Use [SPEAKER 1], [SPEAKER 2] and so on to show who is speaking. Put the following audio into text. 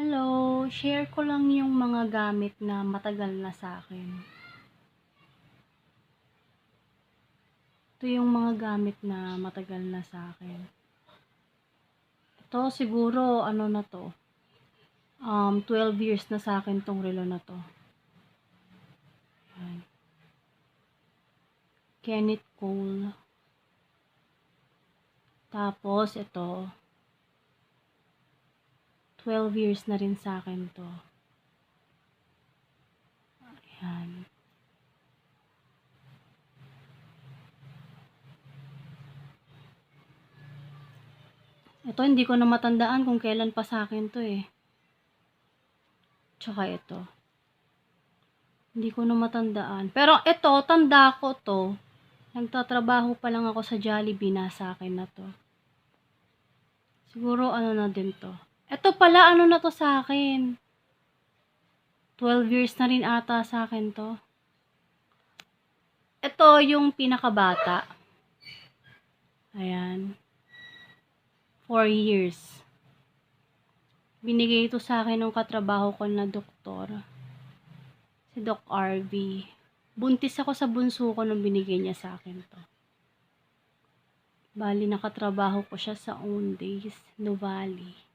[SPEAKER 1] Hello, share ko lang yung mga gamit na matagal na sa akin. Ito yung mga gamit na matagal na sa akin. Ito siguro ano na to. 12 years na sa akin tong relo na to. Ayan. Kenneth Cole. Tapos ito 12 years na rin sa akin to. Ayan. Ito hindi ko na matandaan kung kailan pa sa akin to eh. Tsaka ito. Hindi ko na matandaan. Pero ito, tanda ko to. Nagtatrabaho pa lang ako sa Jollibee na sa akin na to. Siguro ano na din to. Ito pala ano na to sa akin. 12 years na rin ata sa akin to. Ito yung pinakabata. Ayan. 4 years. Binigay ito sa akin ng katrabaho ko na doktor. Si Doc RV. Buntis ako sa bunso ko nung binigay niya sa akin to. Bali, nakatrabaho ko siya sa Owndays, Nuvali.